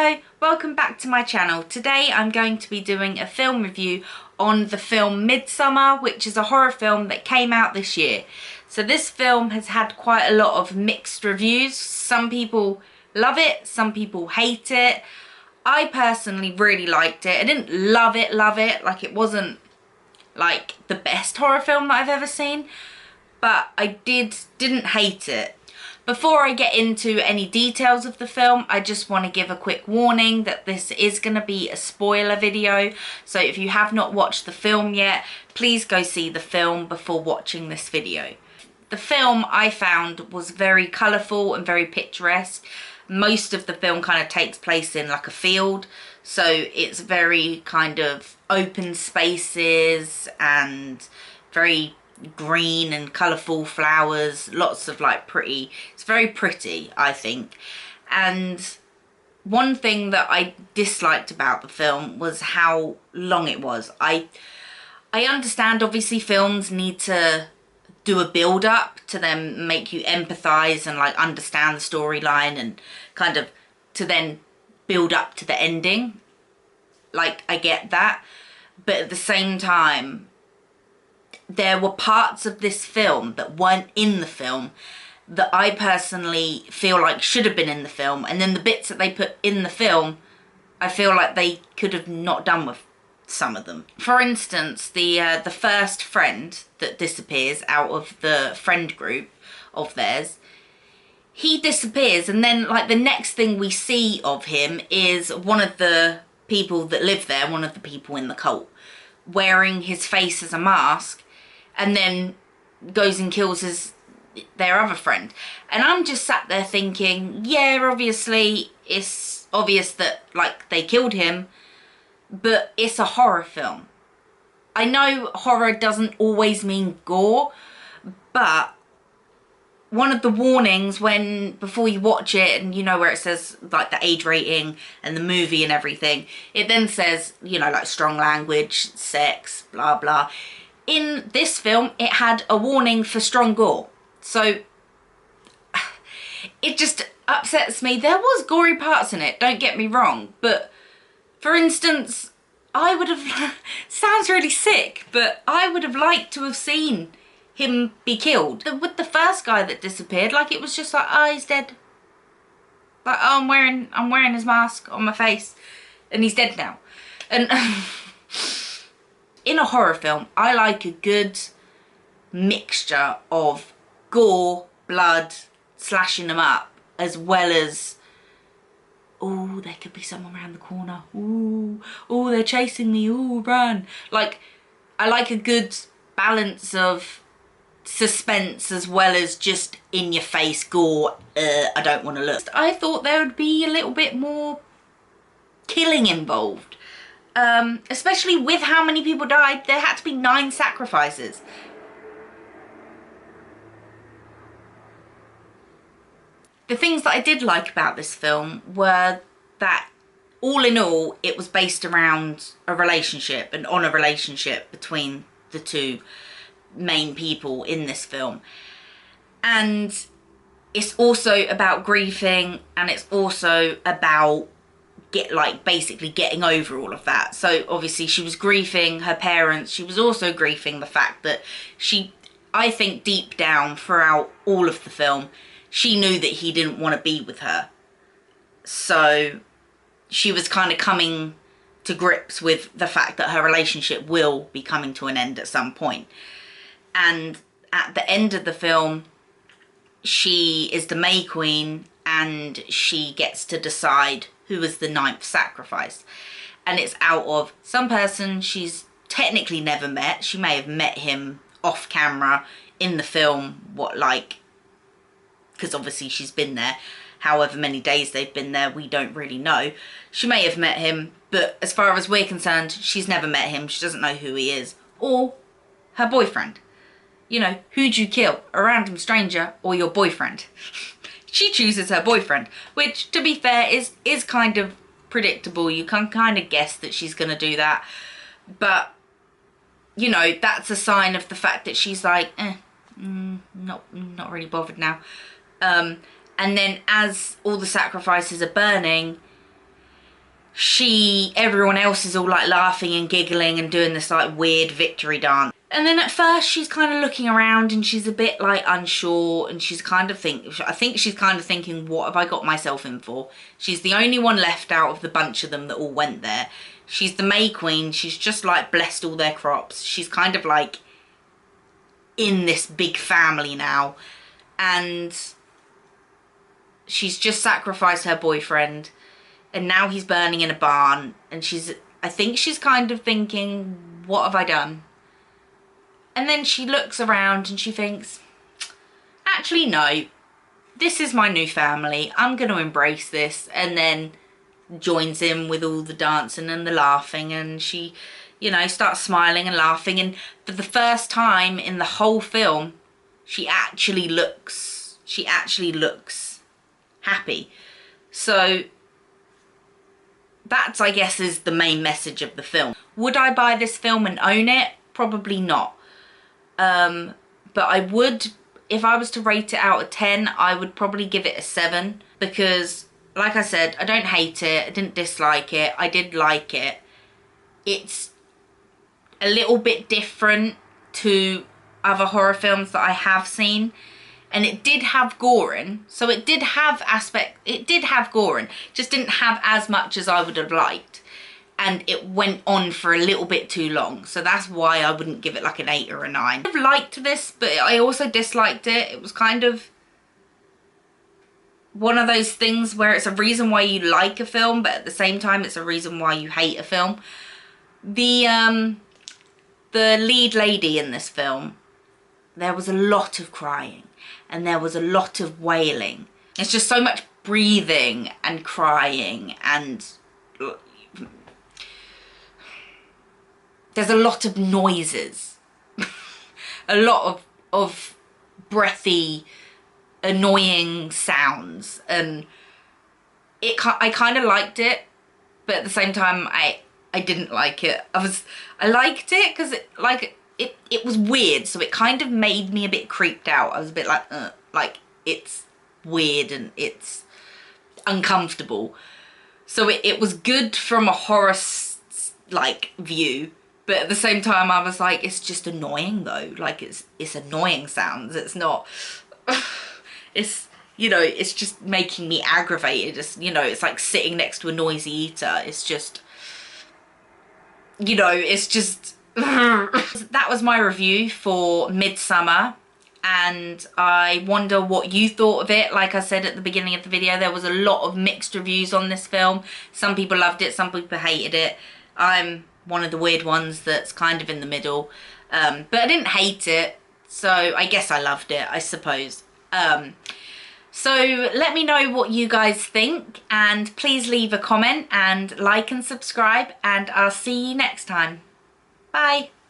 Hello, welcome back to my channel. Today I'm going to be doing a film review on the film Midsommar, which is a horror film that came out this year. So this film has had quite a lot of mixed reviews. Some people love it, some people hate it. I personally really liked it. I didn't love it, like it wasn't like the best horror film that I've ever seen, but I didn't hate it. Before I get into any details of the film, I just want to give a quick warning that this is going to be a spoiler video. So if you have not watched the film yet, please go see the film before watching this video. The film I found was very colourful and very picturesque. Most of the film kind of takes place in like a field, so it's very kind of open spaces and very green and colourful flowers, lots of like pretty, it's very pretty, I think. And one thing that I disliked about the film was how long it was. I understand obviously films need to do a build up to then make you empathise and like understand the storyline and kind of to then build up to the ending. Like, I get that, but at the same time there were parts of this film that weren't in the film that I personally feel like should have been in the film, and then the bits that they put in the film I feel like they could have not done with some of them. For instance, the first friend that disappears out of the friend group of theirs, he disappears, and then like the next thing we see of him is one of the people that live there, one of the people in the cult, wearing his face as a mask, and then goes and kills their other friend. And I'm just sat there thinking, yeah, obviously it's obvious that like they killed him, but it's a horror film. I know horror doesn't always mean gore, but one of the warnings before you watch it, and you know where it says like the age rating and the movie and everything, it then says, you know, like strong language, sex, blah blah. In this film, it had a warning for strong gore. So it just upsets me. There was gory parts in it, don't get me wrong. But for instance, I would have, sounds really sick, but I would have liked to have seen him be killed. With the first guy that disappeared, like it was just like, oh, he's dead. Like, oh, I'm wearing his mask on my face and he's dead now. And in a horror film, I like a good mixture of gore, blood, slashing them up, as well as, oh, there could be someone around the corner. Ooh, oh, they're chasing me. Ooh, run. Like, I like a good balance of suspense as well as just in your face gore. I don't want to look. I thought there would be a little bit more killing involved. Especially with how many people died. There had to be 9 sacrifices. The things that I did like about this film were that all in all it was based around a relationship and on a relationship between the two main people in this film. And it's also about grieving, and it's also about basically getting over all of that. So obviously she was grieving her parents, she was also grieving the fact that I think deep down throughout all of the film, she knew that he didn't want to be with her. So she was kind of coming to grips with the fact that her relationship will be coming to an end at some point. And at the end of the film, she is the May Queen and she gets to decide who was the 9th sacrifice. And it's out of some person she's technically never met. She may have met him off camera in the film, because obviously she's been there. However many days they've been there, we don't really know. She may have met him, but as far as we're concerned, she's never met him. She doesn't know who he is. Or her boyfriend. You know, who'd you kill? A random stranger or your boyfriend? She chooses her boyfriend, which, to be fair, is kind of predictable. You can kind of guess that she's going to do that. But, you know, that's a sign of the fact that she's like, not really bothered now. And then as all the sacrifices are burning, everyone else is all like laughing and giggling and doing this like weird victory dance. And then at first she's kind of looking around and she's a bit like unsure, and she's kind of I think she's kind of thinking, what have I got myself in for? She's the only one left out of the bunch of them that all went there. She's the May Queen. She's just like blessed all their crops. She's kind of like in this big family now, and she's just sacrificed her boyfriend, and now he's burning in a barn, and I think she's kind of thinking, what have I done? And then she looks around and she thinks, actually no, this is my new family, I'm going to embrace this. And then joins in with all the dancing and the laughing, and she, you know, starts smiling and laughing, and for the first time in the whole film she actually looks happy. So that's, I guess, is the main message of the film. Would I buy this film and own it? Probably not. But I would, if I was to rate it out of 10, I would probably give it a 7, because like I said, I don't hate it, I didn't dislike it, I did like it. It's a little bit different to other horror films that I have seen, and it did have goring, so it did have goring, just didn't have as much as I would have liked. And it went on for a little bit too long, so that's why I wouldn't give it like an 8 or a 9. I've liked this, but I also disliked it. It was kind of one of those things where it's a reason why you like a film, but at the same time it's a reason why you hate a film. The lead lady in this film, there was a lot of crying and there was a lot of wailing. It's just so much breathing and crying, and there's a lot of noises, a lot of breathy, annoying sounds, and I kind of liked it, but at the same time I didn't like it. I liked it because it was weird, so it kind of made me a bit creeped out. I was a bit like it's weird and it's uncomfortable. So it was good from a horror like view, but at the same time I was like, it's just annoying though. Like it's annoying sounds. It's not it's, you know, it's just making me aggravated. It's, you know, it's like sitting next to a noisy eater. It's just, you know, it's just that was my review for Midsommar, and I wonder what you thought of it. Like I said at the beginning of the video, there was a lot of mixed reviews on this film. Some people loved it, some people hated it. I'm one of the weird ones that's kind of in the middle, but I didn't hate it, so I guess I loved it, I suppose. So let me know what you guys think, and please leave a comment and like and subscribe, and I'll see you next time. Bye.